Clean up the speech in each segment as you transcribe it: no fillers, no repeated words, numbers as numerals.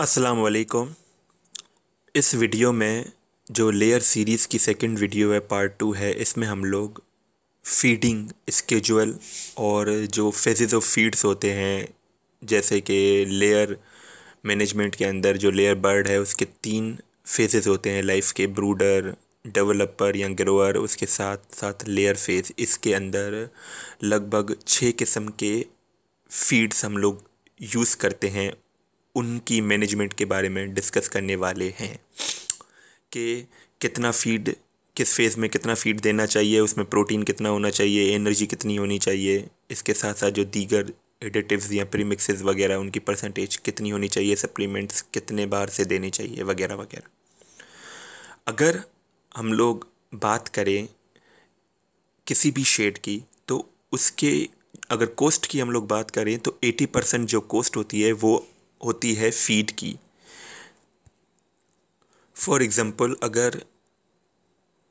अस्सलाम वालेकुम। इस वीडियो में जो लेयर सीरीज़ की सेकंड वीडियो है, पार्ट 2 है, इसमें हम लोग फीडिंग स्केजुअल और जो फेजेस ऑफ फीड्स होते हैं, जैसे कि लेयर मैनेजमेंट के अंदर जो लेयर बर्ड है उसके 3 फेजेस होते हैं लाइफ के: ब्रूडर, डेवलपर या ग्रोअर, उसके साथ साथ लेयर फेज। इसके अंदर लगभग 6 किस्म के फीड्स हम लोग यूज़ करते हैं। उनकी मैनेजमेंट के बारे में डिस्कस करने वाले हैं कि कितना फीड, किस फेज़ में कितना फीड देना चाहिए, उसमें प्रोटीन कितना होना चाहिए, एनर्जी कितनी होनी चाहिए, इसके साथ साथ जो दीगर एडिटिव्स या प्रीमिक्सेस वगैरह उनकी परसेंटेज कितनी होनी चाहिए, सप्लीमेंट्स कितने बार से देने चाहिए, वगैरह वगैरह। अगर हम लोग बात करें किसी भी शेड की, तो उसके अगर कोस्ट की हम लोग बात करें तो 80% जो कोस्ट होती है वो होती है फीड की। फॉर एग्ज़ाम्पल, अगर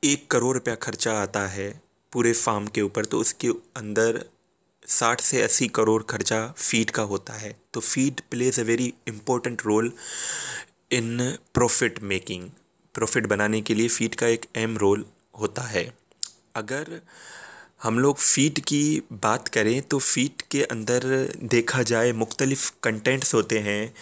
1 करोड़ रुपया खर्चा आता है पूरे फार्म के ऊपर, तो उसके अंदर 60 से 80 करोड़ खर्चा फीड का होता है। तो feed plays a very important role in profit making. Profit बनाने के लिए फीड का एक अहम रोल होता है। अगर हम लोग फीड की बात करें तो फीड के अंदर देखा जाए मुख्तलिफ़ कंटेंट्स होते हैं,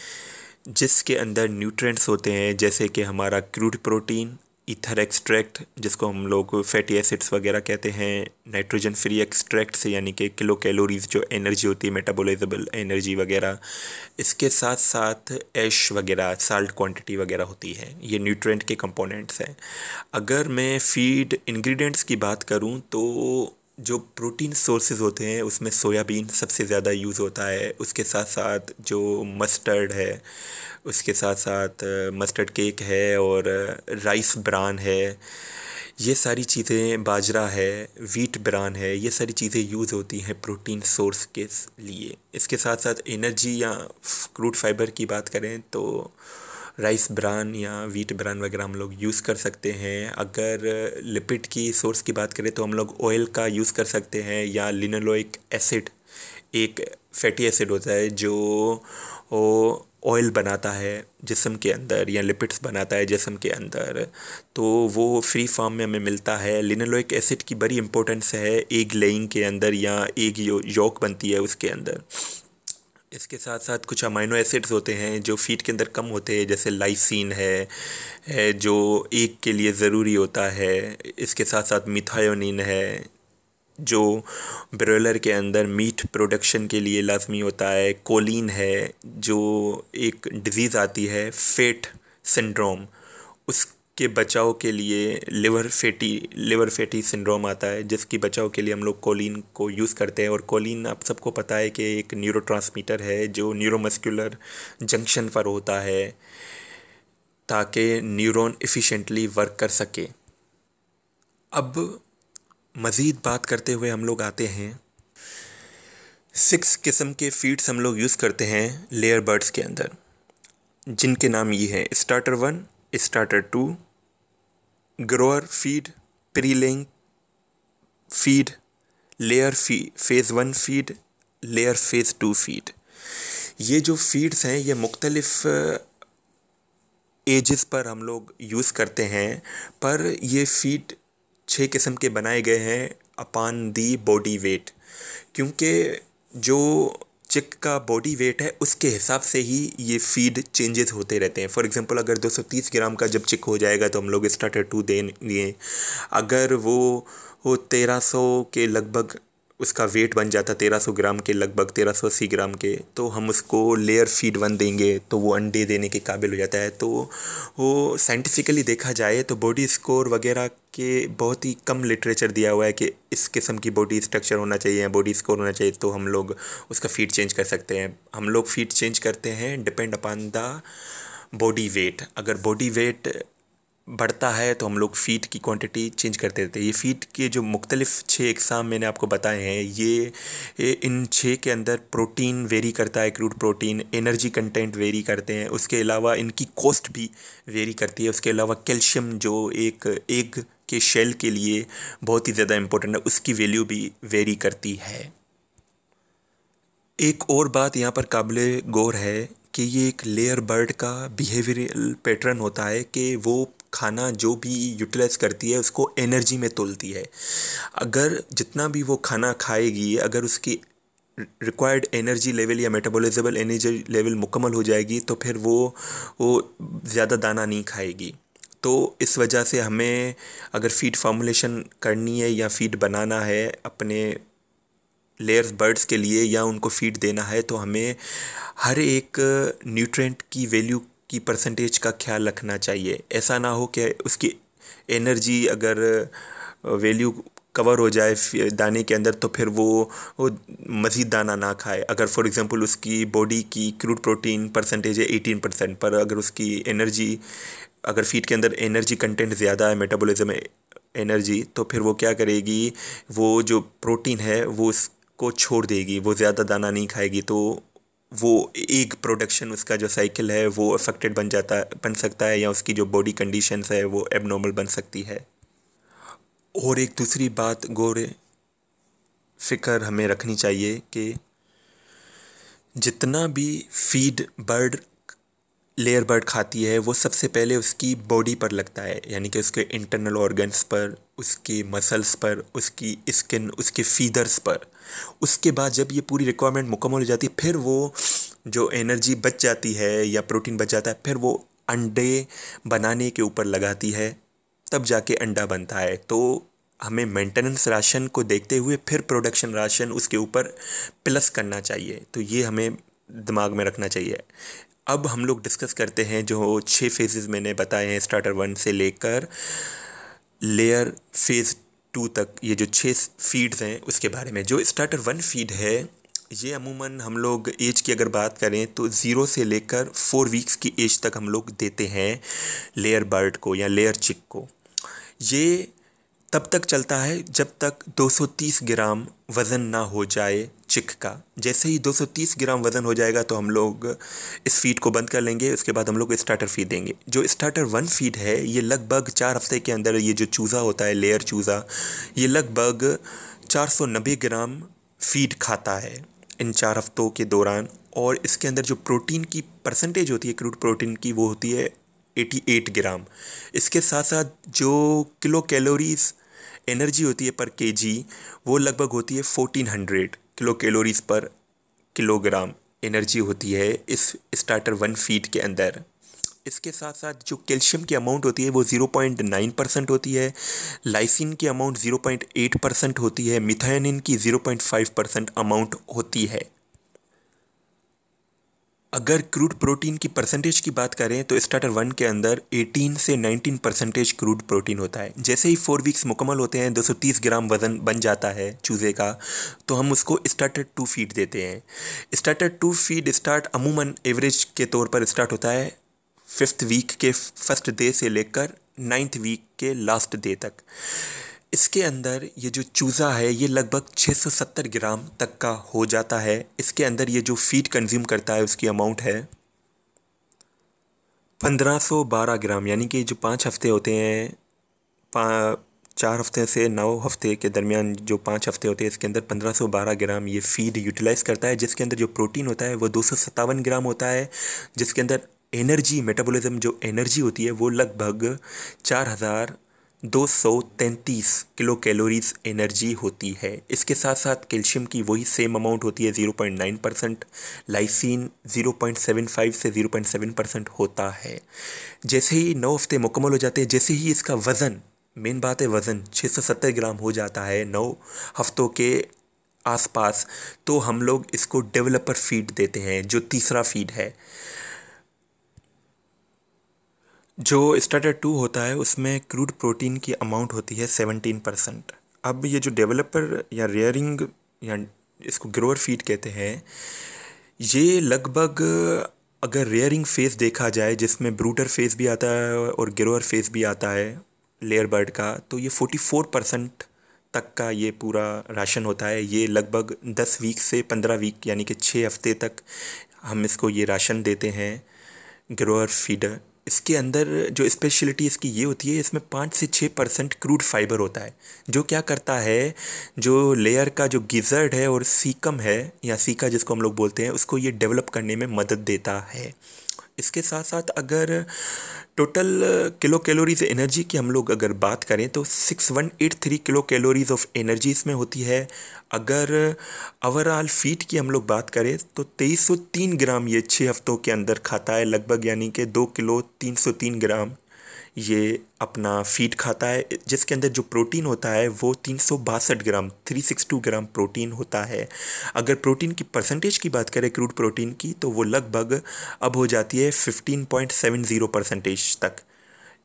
जिसके अंदर न्यूट्रिएंट्स होते हैं, जैसे कि हमारा क्रूड प्रोटीन, ईथर एक्सट्रैक्ट जिसको हम लोग फैटी एसिड्स वगैरह कहते हैं, नाइट्रोजन फ्री एक्सट्रैक्ट्स यानी कि किलो कैलोरीज जो एनर्जी होती है, मेटाबॉलिजेबल एनर्जी वगैरह। इसके साथ साथ ऐश वगैरह, साल्ट क्वांटिटी वगैरह होती है। ये न्यूट्रिएंट के कंपोनेंट्स हैं। अगर मैं फीड इंग्रेडिएंट्स की बात करूं तो जो प्रोटीन सोर्सेज होते हैं उसमें सोयाबीन सबसे ज़्यादा यूज़ होता है। उसके साथ साथ जो मस्टर्ड है, उसके साथ साथ मस्टर्ड केक है और राइस ब्रान है, ये सारी चीज़ें, बाजरा है, वीट ब्रान है, ये सारी चीज़ें यूज़ होती हैं प्रोटीन सोर्स के लिए। इसके साथ साथ एनर्जी या क्रूड फाइबर की बात करें तो राइस ब्रान या वीट ब्रान वगैरह हम लोग यूज़ कर सकते हैं। अगर लिपिड की सोर्स की बात करें तो हम लोग ऑयल का यूज़ कर सकते हैं, या लिनोलोइक एसिड एक फैटी एसिड होता है जो ऑयल बनाता है जिस्म के अंदर, या लिपिड्स बनाता है जिस्म के अंदर, तो वो फ्री फॉर्म में हमें मिलता है। लिनोलोइक एसिड की बड़ी इंपॉर्टेंस है एग लेइंग के अंदर, या एग योक बनती है उसके अंदर। इसके साथ साथ कुछ अमाइनो एसिड्स होते हैं जो फीड के अंदर कम होते हैं, जैसे लाइसिन है जो एग के लिए ज़रूरी होता है। इसके साथ साथ मिथायोनिन है जो ब्रॉयलर के अंदर मीट प्रोडक्शन के लिए लाजमी होता है। कोलिन है जो एक डिज़ीज़ आती है फेट सिंड्रोम, उसके बचाव के लिए लिवर फैटी सिंड्रोम आता है, जिसकी बचाव के लिए हम लोग कोलिन को यूज़ करते हैं। और कोलिन आप सबको पता है कि एक न्यूरोट्रांसमीटर है जो न्यूरोमस्कुलर जंक्शन पर होता है ताकि न्यूरॉन एफिशिएंटली वर्क कर सके। अब मज़ीद बात करते हुए हम लोग आते हैं 6 किस्म के फीड्स हम लोग यूज़ करते हैं लेयर बर्ड्स के अंदर, जिनके नाम ये हैं: starter 1, starter 2, grower feed, pre laying feed, layer phase 1 feed, layer phase 2 feed. ये जो फीड्स हैं ये मुख्तलिफ़ एजेस पर हम लोग यूज़ करते हैं, पर ये फीड 6 किस्म के बनाए गए हैं अपॉन दी बॉडी वेट, क्योंकि जो चिक का बॉडी वेट है उसके हिसाब से ही ये फीड चेंजेस होते रहते हैं। फॉर एग्जांपल, अगर 230 ग्राम का जब चिक हो जाएगा तो हम लोग स्टार्टर 2 देंगे। अगर वो 1300 के लगभग उसका वेट बन जाता, 1300 ग्राम के लगभग, 1380 ग्राम के, तो हम उसको लेयर फीड 1 देंगे तो वो अंडे देने के काबिल हो जाता है। तो वो साइंटिफिकली देखा जाए तो बॉडी स्कोर वगैरह के बहुत ही कम लिटरेचर दिया हुआ है कि इस किस्म की बॉडी स्ट्रक्चर होना चाहिए या बॉडी स्कोर होना चाहिए, तो हम लोग उसका फीड चेंज कर सकते हैं। हम लोग फीड चेंज करते हैं depend upon the body weight. अगर बॉडी वेट बढ़ता है तो हम लोग फ़ीड की क्वांटिटी चेंज करते रहते हैं। ये फ़ीड के जो मुख्तलिफ़ 6 एग्ज़ाम मैंने आपको बताए हैं, ये इन 6 के अंदर प्रोटीन वेरी करता है, crude protein, energy content very करते हैं। उसके अलावा इनकी कॉस्ट भी वेरी करती है। उसके अलावा कैल्शियम जो एक एग के शेल के लिए बहुत ही ज़्यादा इम्पोर्टेंट है, उसकी वैल्यू भी वेरी करती है। एक और बात यहाँ पर काबिल गौर है कि ये एक लेयर बर्ड का बिहेवियरल पैटर्न होता है कि वो खाना जो भी यूटिलाइज करती है उसको एनर्जी में तोलती है। अगर जितना भी वो खाना खाएगी, अगर उसकी रिक्वायर्ड एनर्जी लेवल या मेटाबॉलिजेबल एनर्जी लेवल मुकम्मल हो जाएगी तो फिर वो ज़्यादा दाना नहीं खाएगी। तो इस वजह से हमें अगर फीड फार्मूलेशन करनी है या फीड बनाना है अपने लेयर्स बर्ड्स के लिए या उनको फीड देना है तो हमें हर एक न्यूट्रिएंट की वैल्यू की परसेंटेज का ख्याल रखना चाहिए। ऐसा ना हो कि उसकी एनर्जी अगर वैल्यू कवर हो जाए दाने के अंदर तो फिर वो मज़ीद दाना ना खाए। अगर फॉर एग्जांपल उसकी बॉडी की क्रूड प्रोटीन परसेंटेज है 18%, पर अगर उसकी एनर्जी, अगर फीड के अंदर एनर्जी कंटेंट ज़्यादा है, मेटाबॉलिज्म एनर्जी, तो फिर वो क्या करेगी, वो जो प्रोटीन है वो उसको छोड़ देगी, वो ज़्यादा दाना नहीं खाएगी। तो वो एग प्रोडक्शन, उसका जो साइकिल है वो अफेक्टेड बन सकता है, या उसकी जो बॉडी कंडीशंस है वो एबनॉर्मल बन सकती है। और एक दूसरी बात गौर फिक्र हमें रखनी चाहिए कि जितना भी फीड लेयर बर्ड खाती है वो सबसे पहले उसकी बॉडी पर लगता है, यानी कि उसके इंटरनल ऑर्गन्स पर, उसकी मसल्स पर, उसकी स्किन, उसके फीदर्स पर। उसके बाद जब ये पूरी रिक्वायरमेंट मुकम्मल हो जाती है फिर वो जो एनर्जी बच जाती है या प्रोटीन बच जाता है फिर वो अंडे बनाने के ऊपर लगाती है, तब जाके अंडा बनता है। तो हमें मेंटेनेंस राशन को देखते हुए फिर प्रोडक्शन राशन उसके ऊपर प्लस करना चाहिए। तो ये हमें दिमाग में रखना चाहिए। अब हम लोग डिस्कस करते हैं जो 6 फेजेस मैंने बताए हैं स्टार्टर 1 से लेकर लेयर फेज़ 2 तक, ये जो 6 फीड्स हैं उसके बारे में। जो स्टार्टर 1 फीड है ये अमूमन हम लोग एज की अगर बात करें तो 0 से लेकर 4 वीक्स की एज तक हम लोग देते हैं लेयर बर्ड को या लेयर चिक को। ये तब तक चलता है जब तक 230 ग्राम वज़न ना हो जाए चिक का। जैसे ही 230 ग्राम वज़न हो जाएगा तो हम लोग इस फीड को बंद कर लेंगे। उसके बाद हम लोग स्टार्टर फीड देंगे। जो स्टार्टर 1 फीड है ये लगभग 4 हफ्ते के अंदर, ये जो चूज़ा होता है लेयर चूज़ा, ये लगभग 490 ग्राम फीड खाता है इन 4 हफ्तों के दौरान। और इसके अंदर जो प्रोटीन की परसेंटेज होती है क्रूड प्रोटीन की वो होती है 88 ग्राम। इसके साथ साथ जो किलो कैलोरीज एनर्जी होती है पर केजी वो लगभग होती है 1400 किलो कैलोरीज पर किलोग्राम एनर्जी होती है इस स्टार्टर 1 फीड के अंदर। इसके साथ साथ जो कैल्शियम की अमाउंट होती है वो 0.9% होती है, लाइसिन की अमाउंट 0.8% होती है, मिथायोनिन की 0.5% अमाउंट होती है। अगर क्रूड प्रोटीन की परसेंटेज की बात करें तो स्टार्टर 1 के अंदर 18 से 19% क्रूड प्रोटीन होता है। जैसे ही 4 वीक्स मुकम्मल होते हैं, 230 ग्राम वज़न बन जाता है चूज़े का, तो हम उसको स्टार्टर 2 फीड देते हैं। स्टार्टर 2 फीड स्टार्ट अमूमन एवरेज के तौर पर स्टार्ट होता है 5th वीक के फर्स्ट डे से लेकर 9th वीक के लास्ट डे तक। इसके अंदर ये जो चूज़ा है ये लगभग 670 ग्राम तक का हो जाता है। इसके अंदर ये जो फीड कंज्यूम करता है उसकी अमाउंट है 1512 ग्राम, यानी कि जो 5 हफ्ते होते हैं, 4 हफ्ते से 9 हफ्ते के दरमियान जो 5 हफ्ते होते हैं इसके अंदर 1512 ग्राम ये फीड यूटिलाइज़ करता है। जिसके अंदर जो प्रोटीन होता है वो 257 ग्राम होता है। जिसके अंदर एनर्जी, मेटाबॉलिज्म जो एनर्जी होती है वो लगभग 4233 किलो कैलोरीज एनर्जी होती है। इसके साथ साथ कैल्शियम की वही सेम अमाउंट होती है 0.9%, लाइसिन 0.75 से 0.7% होता है। जैसे ही 9 हफ्ते मुकम्मल हो जाते हैं, जैसे ही इसका वज़न, मेन बात है वज़न, 670 ग्राम हो जाता है 9 हफ्तों के आसपास, तो हम लोग इसको डेवलपर फीड देते हैं जो तीसरा फीड है। जो स्टार्टर 2 होता है उसमें क्रूड प्रोटीन की अमाउंट होती है 17%। अब ये जो डेवलपर या रेयरिंग या इसको ग्रोअर फीड कहते हैं, ये लगभग, अगर रेयरिंग फेज़ देखा जाए जिसमें ब्रूडर फेज़ भी आता है और ग्रोअर फेज़ भी आता है लेयर बर्ड का, तो ये 44% तक का ये पूरा राशन होता है। ये लगभग 10 वीक से 15 वीक यानी कि 6 हफ्ते तक हम इसको ये राशन देते हैं ग्रोअर फीडर। इसके अंदर जो स्पेशलिटी इसकी ये होती है, इसमें 5 से 6% क्रूड फाइबर होता है, जो क्या करता है, जो लेयर का जो गिजर्ड है और सीकम है या सीका जिसको हम लोग बोलते हैं, उसको ये डेवलप करने में मदद देता है। इसके साथ साथ अगर टोटल किलो कैलोरीज एनर्जी की हम लोग अगर बात करें तो 6183 किलो कैलोरीज ऑफ एनर्जी इसमें होती है। अगर ओवरऑल फीड की हम लोग बात करें तो 2303 ग्राम ये 6 हफ्तों के अंदर खाता है लगभग, यानी कि 2 किलो 303 ग्राम ये अपना फीड खाता है, जिसके अंदर जो प्रोटीन होता है वो 362 ग्राम 362 ग्राम प्रोटीन होता है। अगर प्रोटीन की परसेंटेज की बात करें क्रूड प्रोटीन की, तो वो लगभग अब हो जाती है 15.70% तक।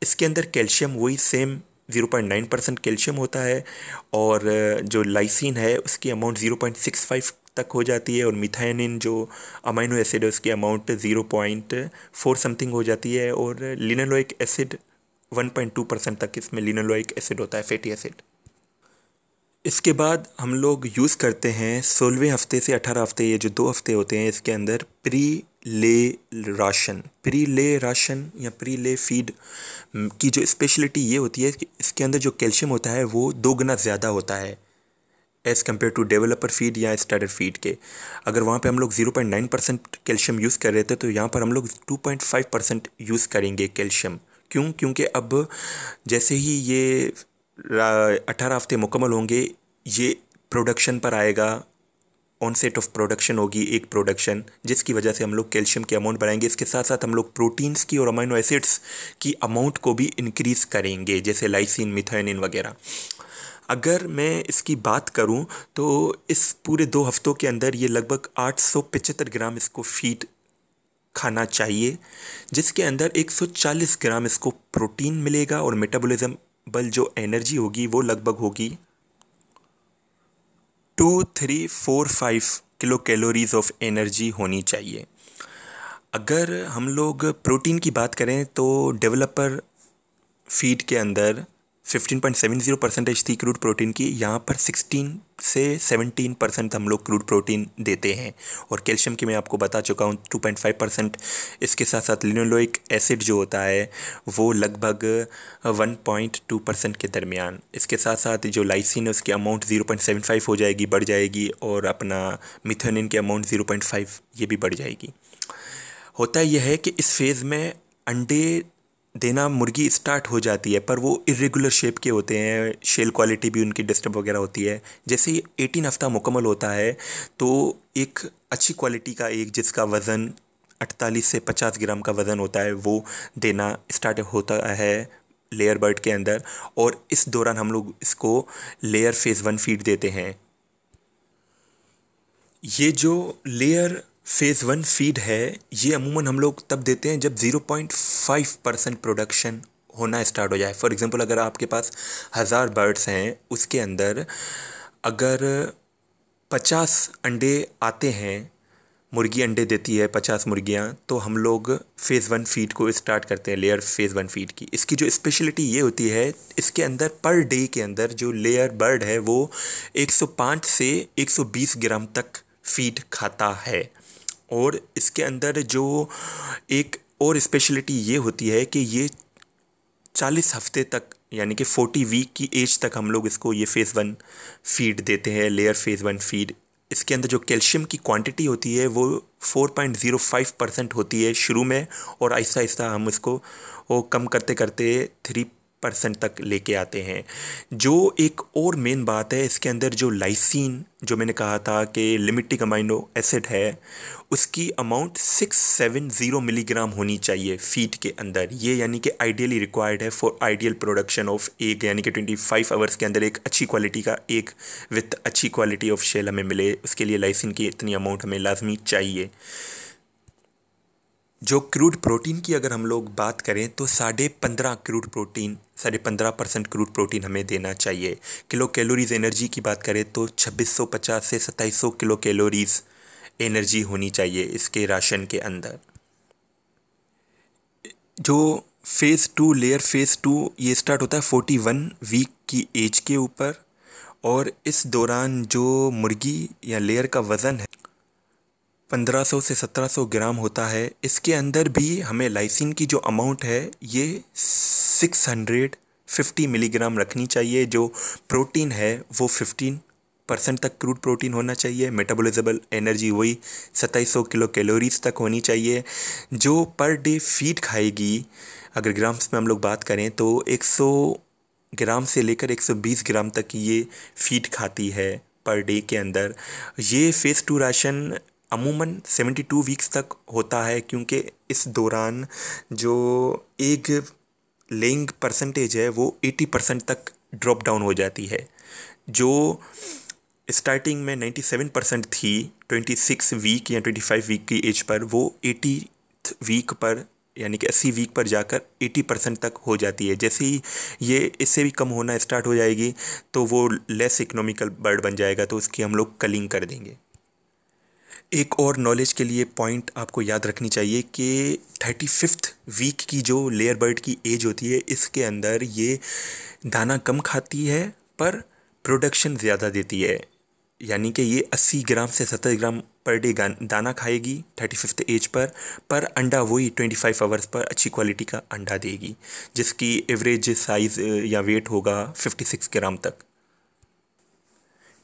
इसके अंदर कैल्शियम वही सेम 0.9% कैल्शियम होता है, और जो लाइसिन है उसकी अमाउंट 0.65 तक हो जाती है, और मिथाइनिन जो अमाइनो एसिड है उसकी अमाउंट 0.4 समथिंग हो जाती है, और लिनोलोइक एसिड 1.2% तक इसमें लिनोलोइक एसिड होता है, फैटी एसिड। इसके बाद हम लोग यूज़ करते हैं 16वें हफ्ते से 18 हफ्ते, ये जो 2 हफ्ते होते हैं इसके अंदर प्री ले राशन या प्री ले फीड की जो स्पेशलिटी ये होती है कि इसके अंदर जो कैल्शियम होता है वो 2 गुना ज़्यादा होता है as compare to developer feed या स्टार्टर फीड के। अगर वहाँ पे हम लोग 0.9% कैल्शियम यूज़ कर रहे थे, तो यहाँ पर हम लोग 2.5% यूज़ करेंगे कैल्शियम। क्यों? क्योंकि अब जैसे ही ये 18 हफ्ते मुकम्मल होंगे, ये प्रोडक्शन पर आएगा, ऑनसेट ऑफ प्रोडक्शन होगी एक प्रोडक्शन, जिसकी वजह से हम लोग कैल्शियम की अमाउंट बढ़ाएंगे। इसके साथ साथ हम लोग प्रोटीन्स की और अमाइनो एसिड्स की अमाउंट को भी इंक्रीज़ करेंगे, जैसे लाइसिन, मिथाइनिन वगैरह। अगर मैं इसकी बात करूं तो इस पूरे 2 हफ्तों के अंदर ये लगभग 875 ग्राम इसको फीड खाना चाहिए, जिसके अंदर 140 ग्राम इसको प्रोटीन मिलेगा, और मेटाबॉलिज्म जो एनर्जी होगी वो लगभग होगी 2345 किलो कैलोरीज ऑफ एनर्जी होनी चाहिए। अगर हम लोग प्रोटीन की बात करें तो डेवलपर फीड के अंदर 15.70% थी क्रूड प्रोटीन की, यहाँ पर 16 से 17% हम लोग क्रूड प्रोटीन देते हैं, और कैल्शियम की मैं आपको बता चुका हूँ 2.5%। इसके साथ साथ लिनोलोइक एसिड जो होता है वो लगभग 1.2% के दरमियान। इसके साथ साथ जो लाइसिन है उसकी अमाउंट 0.75 हो जाएगी, बढ़ जाएगी, और अपना मिथाइनिन की अमाउंट 0.5 ये भी बढ़ जाएगी। होता यह है कि इस फेज़ में अंडे देना मुर्गी स्टार्ट हो जाती है, पर वो इरेगुलर शेप के होते हैं, शेल क्वालिटी भी उनकी डिस्टर्ब वगैरह होती है। जैसे ही 18 हफ्ता मुकम्मल होता है तो एक अच्छी क्वालिटी का एक जिसका वज़न 48 से 50 ग्राम का वज़न होता है वो देना स्टार्ट होता है लेयर बर्ड के अंदर, और इस दौरान हम लोग इसको लेयर फेज़ 1 फीड देते हैं। ये जो लेयर फेज़ 1 फीड है ये अमूमन हम लोग तब देते हैं जब 0.5% प्रोडक्शन होना स्टार्ट हो जाए। फॉर एग्ज़ाम्पल अगर आपके पास 1000 बर्ड्स हैं, उसके अंदर अगर 50 अंडे आते हैं, मुर्गी अंडे देती है 50 मुर्गियाँ, तो हम लोग फेज़ 1 फीड को स्टार्ट करते हैं, लेयर फेज़ 1 फीड की। इसकी जो स्पेशलिटी ये होती है, इसके अंदर पर डे के अंदर जो लेयर बर्ड है वो 105 से 120 ग्राम तक फीड खाता है। और इसके अंदर जो एक और स्पेशलिटी ये होती है कि ये 40 हफ्ते तक, यानी कि 40 वीक की एज तक हम लोग इसको ये फेज़ 1 फीड देते हैं, लेयर फेज़ 1 फीड। इसके अंदर जो कैल्शियम की क्वांटिटी होती है वो 4.05% होती है शुरू में, और आहिस्ता आहिस्ता हम इसको वो कम करते करते 3% तक लेके आते हैं। जो एक और मेन बात है, इसके अंदर जो लाइसिन जो मैंने कहा था कि लिमिटिंग अमाइनो एसिड है, उसकी अमाउंट 670 मिलीग्राम होनी चाहिए फीड के अंदर। ये यानी कि आइडियली रिक्वायर्ड है for ideal production of egg, यानी कि 25 आवर्स के अंदर एक अच्छी क्वालिटी का एग विथ अच्छी क्वालिटी ऑफ शेल हमें मिले, उसके लिए लाइसिन की इतनी अमाउंट हमें लाजमी चाहिए। जो क्रूड प्रोटीन की अगर हम लोग बात करें तो 15.5% क्रूड प्रोटीन हमें देना चाहिए। किलो कैलोरीज एनर्जी की बात करें तो 2650 से 2700 किलो कैलोरीज एनर्जी होनी चाहिए इसके राशन के अंदर। जो फेज़ 2 लेयर फेज़ 2 ये स्टार्ट होता है 41 वीक की एज के ऊपर, और इस दौरान जो मुर्गी या लेयर का वज़न है 1500 से 1700 ग्राम होता है। इसके अंदर भी हमें लाइसिन की जो अमाउंट है ये 650 मिलीग्राम रखनी चाहिए। जो प्रोटीन है वो 15% तक क्रूड प्रोटीन होना चाहिए। मेटाबॉलिजेबल एनर्जी वही 2700 किलो कैलोरीज तक होनी चाहिए। जो पर डे फीड खाएगी, अगर ग्राम्स में हम लोग बात करें तो 100 ग्राम से लेकर 120 ग्राम तक ये फीड खाती है पर डे के अंदर। ये फेज़ 2 राशन अमूमन 72 वीक्स तक होता है, क्योंकि इस दौरान जो एग लेइंग परसेंटेज है वो 80% तक ड्रॉप डाउन हो जाती है। जो स्टार्टिंग में 97% थी 26 वीक या 25 वीक की एज पर, वो 80 वीक पर यानी कि 80 वीक पर जाकर 80% तक हो जाती है। जैसे ही ये इससे भी कम होना स्टार्ट हो जाएगी तो वो लेस इकोनॉमिकल बर्ड बन जाएगा, तो उसकी हम लोग कलिंग कर देंगे। एक और नॉलेज के लिए पॉइंट आपको याद रखनी चाहिए कि 35th वीक की जो लेयर बर्ड की एज होती है, इसके अंदर ये दाना कम खाती है पर प्रोडक्शन ज़्यादा देती है। यानी कि ये 80 ग्राम से 70 ग्राम पर डे दाना खाएगी 35th एज पर अंडा वही 25 आवर्स पर अच्छी क्वालिटी का अंडा देगी, जिसकी एवरेज साइज़ या वेट होगा 56 ग्राम तक।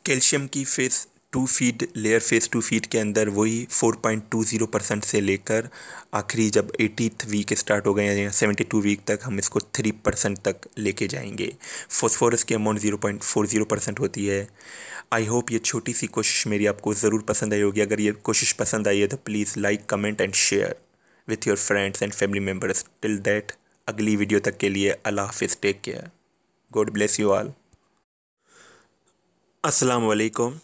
कैल्शियम की फेज़ 2 फीड के अंदर वही 4.20% से लेकर आखिरी जब 80th वीक स्टार्ट हो गए या 72 वीक तक हम इसको 3% तक लेके जाएंगे। फॉस्फोरस की अमाउंट 0.40% होती है। आई होप ये छोटी सी कोशिश मेरी आपको ज़रूर पसंद आई होगी। अगर ये कोशिश पसंद आई है तो please like, comment and share with your friends and family members. Till that, अगली वीडियो तक के लिए अल्लाह हाफिज़, take care, God bless you all. अस्सलाम वालेकुम।